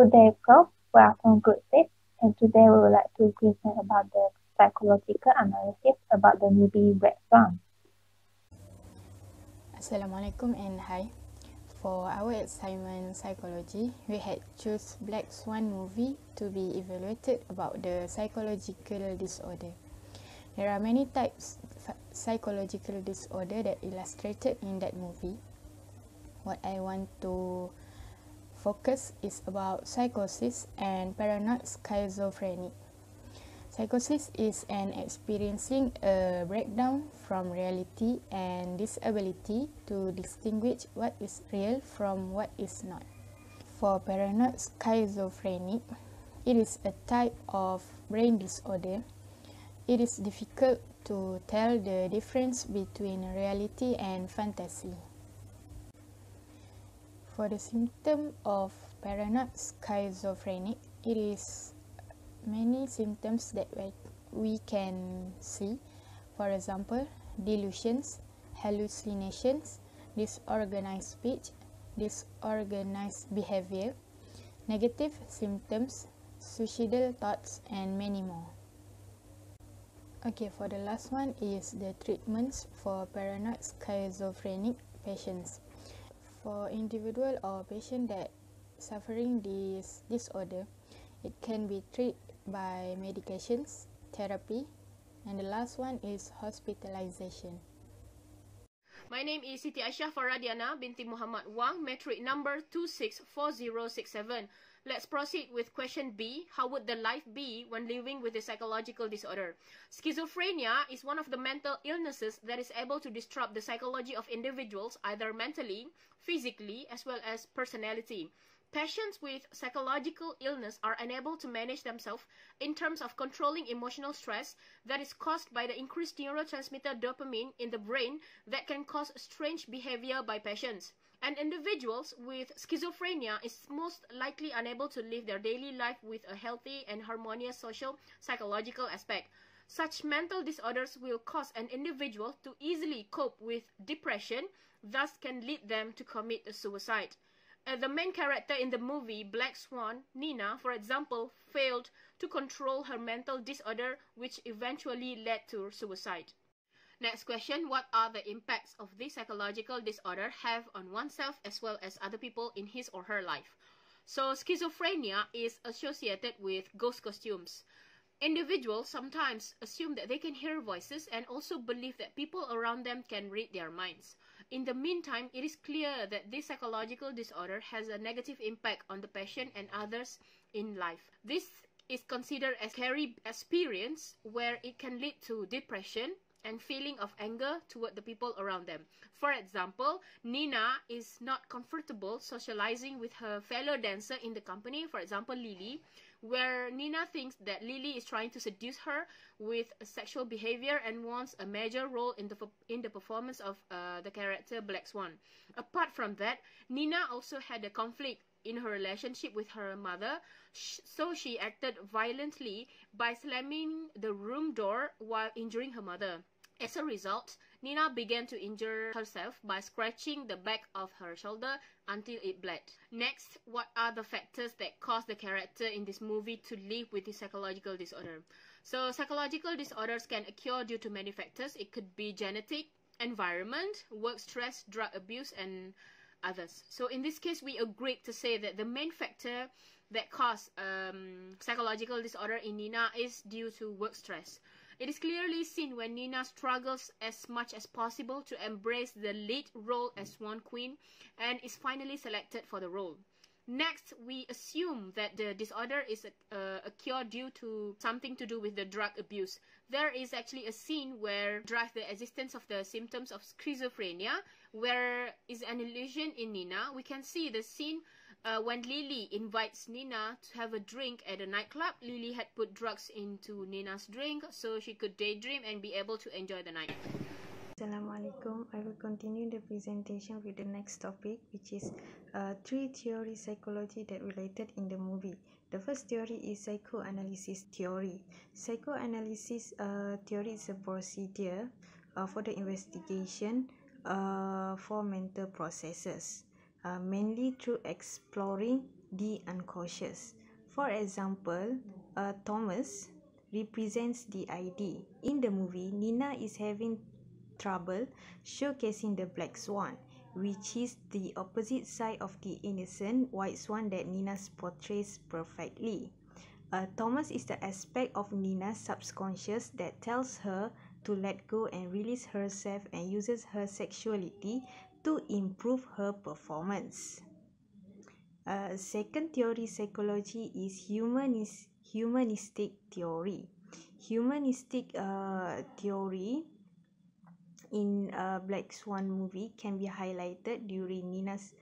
Good day, Prof. We are from Group 6, and today we would like to present about the psychological analysis about the movie Black Swan. Assalamualaikum and hi. For our assignment psychology, we had choose Black Swan movie to be evaluated about the psychological disorder. There are many types of psychological disorder that illustrated in that movie. What I want to focus is about psychosis and paranoid schizophrenia. Psychosis is an experiencing a breakdown from reality and disability to distinguish what is real from what is not. For paranoid schizophrenia, it is a type of brain disorder. It is difficult to tell the difference between reality and fantasy. For the symptom of paranoid schizophrenia, it is many symptoms that we can see. For example, delusions, hallucinations, disorganized speech, disorganized behavior, negative symptoms, suicidal thoughts, and many more. Okay, for the last one is the treatments for paranoid schizophrenic patients. For individual or patient that suffering this disorder, it can be treated by medications, therapy, and the last one is hospitalization. My name is Siti Aisyah Faradiana binti Muhammad Wang, metric number 264067. Let's proceed with question B. How would the life be when living with a psychological disorder? Schizophrenia is one of the mental illnesses that is able to disrupt the psychology of individuals, either mentally, physically, as well as personality. Patients with psychological illness are unable to manage themselves in terms of controlling emotional stress that is caused by the increased neurotransmitter dopamine in the brain that can cause strange behavior by patients. And individuals with schizophrenia is most likely unable to live their daily life with a healthy and harmonious social psychological aspect. Such mental disorders will cause an individual to easily cope with depression, thus can lead them to commit suicide. The main character in the movie Black Swan, Nina, for example, failed to control her mental disorder, which eventually led to suicide. Next question, what are the impacts of this psychological disorder have on oneself as well as other people in his or her life? So, schizophrenia is associated with ghost costumes. Individuals sometimes assume that they can hear voices and also believe that people around them can read their minds. In the meantime, it is clear that this psychological disorder has a negative impact on the patient and others in life. This is considered as a scary experience where it can lead to depression and feeling of anger toward the people around them. For example, Nina is not comfortable socializing with her fellow dancer in the company, for example, Lily, where Nina thinks that Lily is trying to seduce her with sexual behavior and wants a major role in the performance of the character Black Swan. Apart from that, Nina also had a conflict in her relationship with her mother, so she acted violently by slamming the room door while injuring her mother. As a result, Nina began to injure herself by scratching the back of her shoulder until it bled. Next, what are the factors that cause the character in this movie to live with this psychological disorder? So, psychological disorders can occur due to many factors. It could be genetic, environment, work stress, drug abuse, and others. So, in this case, we agreed to say that the main factor that cause psychological disorder in Nina is due to work stress. It is clearly seen when Nina struggles as much as possible to embrace the lead role as Swan Queen and is finally selected for the role. Next, we assume that the disorder is occurred due to something to do with the drug abuse. There is actually a scene where drives the existence of the symptoms of schizophrenia, where is an illusion in Nina. We can see the scene when Lily invites Nina to have a drink at a nightclub. Lily had put drugs into Nina's drink so she could daydream and be able to enjoy the night. Assalamualaikum. I will continue the presentation with the next topic, which is 3 theory psychology that related in the movie. The first theory is psychoanalysis theory. Psychoanalysis theory is a procedure for the investigation for mental processes, mainly through exploring the unconscious. For example, Thomas represents the ID. In the movie, Nina is having trouble showcasing the black swan, which is the opposite side of the innocent white swan that Nina portrays perfectly. Thomas is the aspect of Nina's subconscious that tells her to let go and release herself and uses her sexuality to improve her performance. Second theory psychology is humanistic theory. Humanistic theory in Black Swan movie can be highlighted during Nina's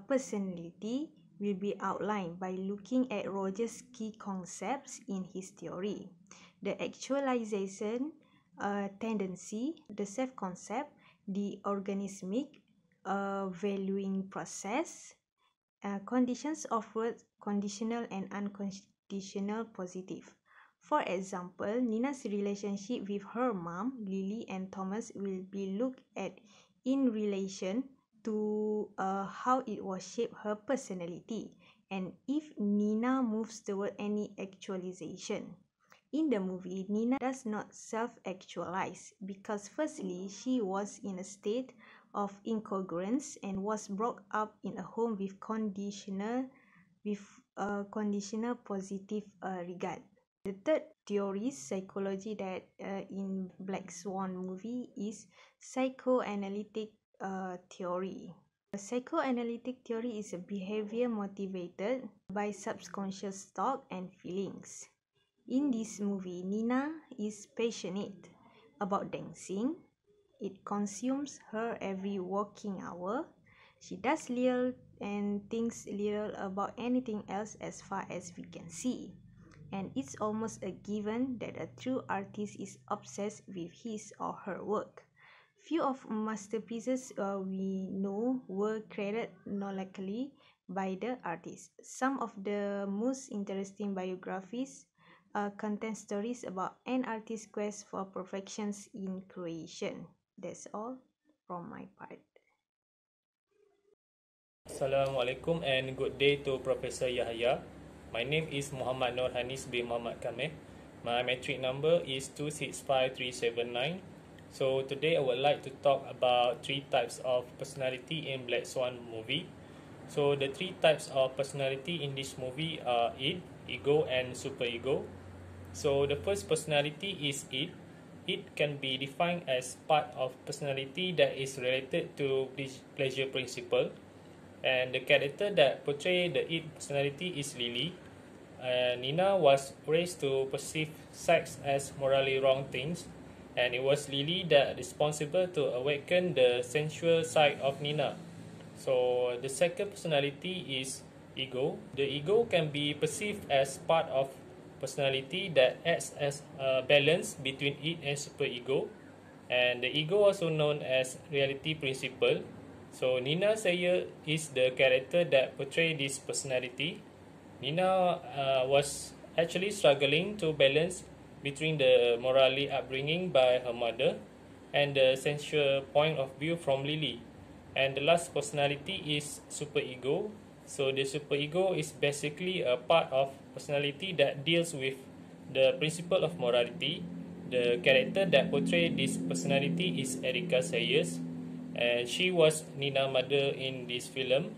personality will be outlined by looking at Roger's key concepts in his theory. The actualization tendency, the self-concept, the organismic valuing process, conditions of words, conditional and unconditional positive. For example, Nina's relationship with her mom, Lily, and Thomas will be looked at in relation to how it will shape her personality and if Nina moves toward any actualization. In the movie, Nina does not self-actualize because firstly, she was in a state of incongruence and was brought up in a home with conditional positive regard. The third theory, psychology, that in Black Swan movie is psychoanalytic theory. A psychoanalytic theory is a behavior motivated by subconscious thought and feelings. In this movie, Nina is passionate about dancing. It consumes her every working hour. She does little and thinks little about anything else as far as we can see. And it's almost a given that a true artist is obsessed with his or her work. Few of masterpieces we know were created nonically by the artist. Some of the most interesting biographies contain stories about an artist's quest for perfections in creation. That's all from my part. Assalamualaikum and good day to Professor Yahaya. My name is Muhammad Nur Hanis bin Muhammad Kameh. My metric number is 265379. So today I would like to talk about three types of personality in Black Swan movie. So the three types of personality in this movie are id, ego and superego. So the first personality is id. It can be defined as part of personality that is related to pleasure principle. And the character that portray the id personality is Lily. Nina was raised to perceive sex as morally wrong things, and it was Lily that responsible to awaken the sensual side of Nina. So the second personality is ego. The ego can be perceived as part of personality that acts as a balance between id and superego, and the ego also known as reality principle. So Nina SAINS is the character that portray this personality. Nina was actually struggling to balance between the morally upbringing by her mother and the sensual point of view from Lily. And the last personality is superego. So the superego is basically a part of personality that deals with the principle of morality. The character that portrays this personality is Erika Sayers, and she was Nina's mother in this film.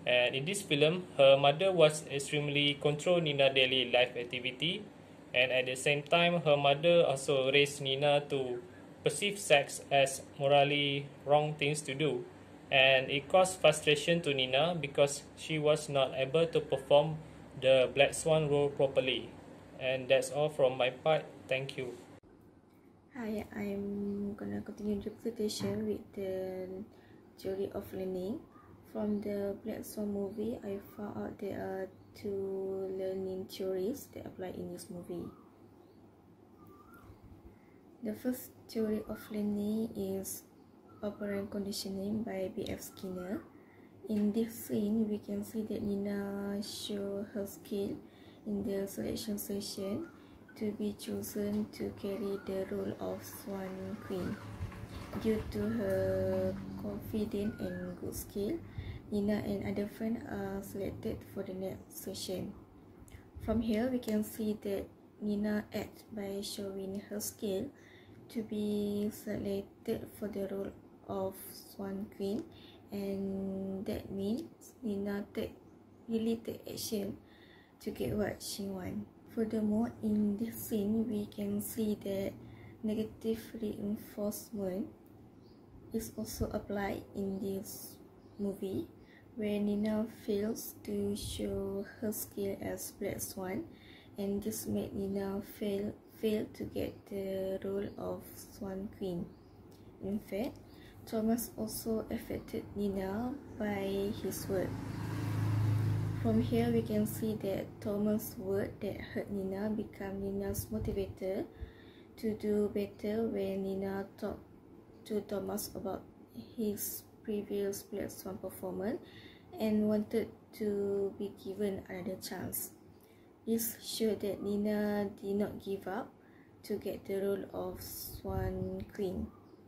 And in this film, her mother was extremely control Nina's daily life activity, and at the same time, her mother also raised Nina to perceive sex as morally wrong things to do. And it caused frustration to Nina because she was not able to perform the Black Swan role properly. And that's all from my part. Thank you. Hi, I'm gonna continue the presentation with the theory of learning. From the Black Swan movie, I found out there are two learning theories that apply in this movie. The first theory of learning is operant conditioning by B.F. Skinner. In this scene, we can see that Nina show her skill in the selection session to be chosen to carry the role of Swan Queen. Due to her confident and good skill, Nina and other friends are selected for the next session. From here, we can see that Nina acts by showing her skill to be selected for the role of Swan Queen, and that means Nina really take action to get what she wants. Furthermore, in this scene, we can see that negative reinforcement is also applied in this movie, where Nina fails to show her skill as Black Swan, and this made Nina fail to get the role of Swan Queen. In fact, Thomas also affected Nina by his word. From here, we can see that Thomas' word that hurt Nina become Nina's motivator to do better when Nina talked to Thomas about his previous Black Swan performance and wanted to be given another chance. This showed that Nina did not give up to get the role of Swan Queen.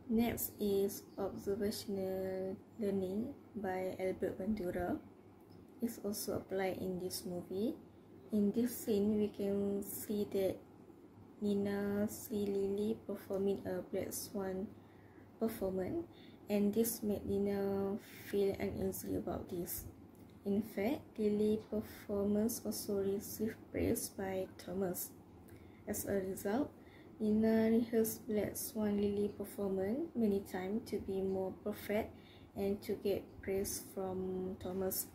Next is observational learning by Albert Bandura. Is also applied in this movie. In this scene, we can see that Nina see Lily performing a Black Swan performance, and this made Nina feel uneasy about this. In fact, Lily's performance also received praise by Thomas. As a result, Nina rehearsed Black Swan Lily performance many times to be more perfect and to get praise from Thomas.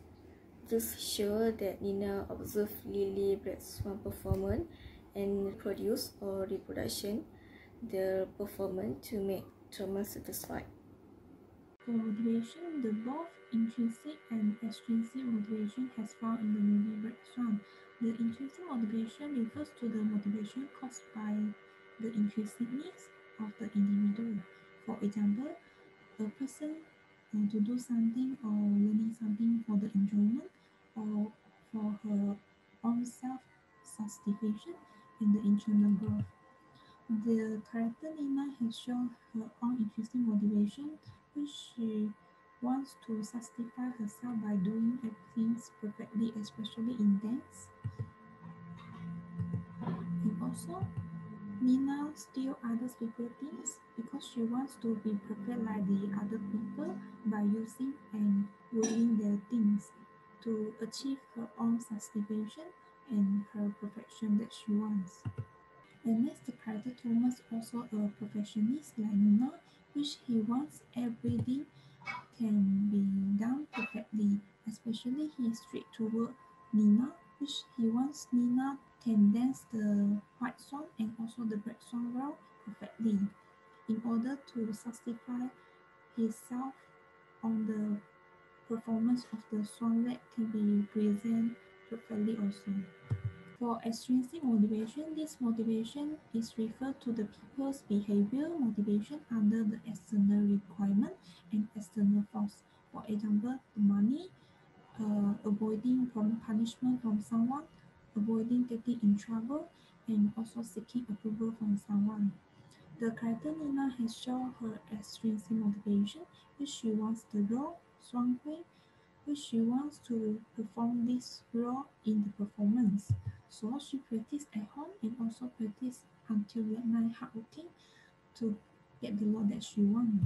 This shows that Nina observed Lily Black Swan performance and produce or reproduction the performance to make Thomas satisfied. For motivation, the both intrinsic and extrinsic motivation has found in the movie Black Swan. The intrinsic motivation refers to the motivation caused by the intrinsic needs of the individual. For example, a person to do something or learning something for the enjoyment or for her own self-satisfaction and the internal growth. The character Nina has shown her own intrinsic motivation, which she wants to satisfy herself by doing things perfectly, especially in dance. And also, Nina steals other people's things because she wants to be perfect like the other people by using and ruining their things to achieve her own satisfaction and her perfection that she wants. And next, the character Thomas also a perfectionist like Nina, which he wants everything can be done perfectly. Especially he is strict toward Nina, which he wants Nina can dance the white swan and also the black swan role perfectly in order to satisfy himself on the performance of the swanlet can be presented perfectly also. For extrinsic motivation, this motivation is referred to the people's behavior motivation under the external requirement and external force. For example, the money, avoiding punishment from someone, avoiding getting in trouble, and also seeking approval from someone. The character Nina has shown her extrinsic motivation, which she wants the role, Swan Queen, which she wants to perform this role in the performance. So she practiced at home and also practiced until late night hardworking to get the role that she wants.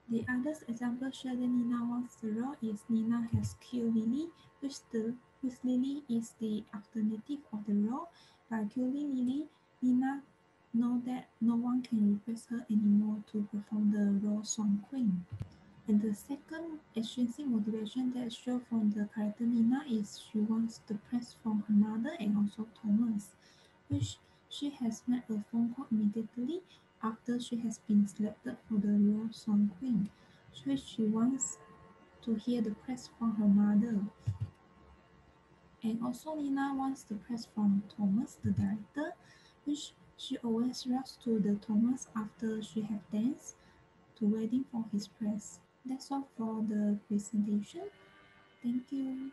The other example shows that Nina wants the role is Nina has killed Lily, which Lily is the alternative of the role. By killing Lily, Nina knows that no one can replace her anymore to perform the role Swan Queen. And the second extrinsic motivation that shows from the character Nina is she wants the praise from her mother and also Thomas, which she has made a phone call immediately after she has been selected for the role Swan Queen, which she wants to hear the praise from her mother. And also Nina wants the praise from Thomas, the director, which she always rushes to the Thomas after she has danced to waiting for his praise. That's all for the presentation. Thank you.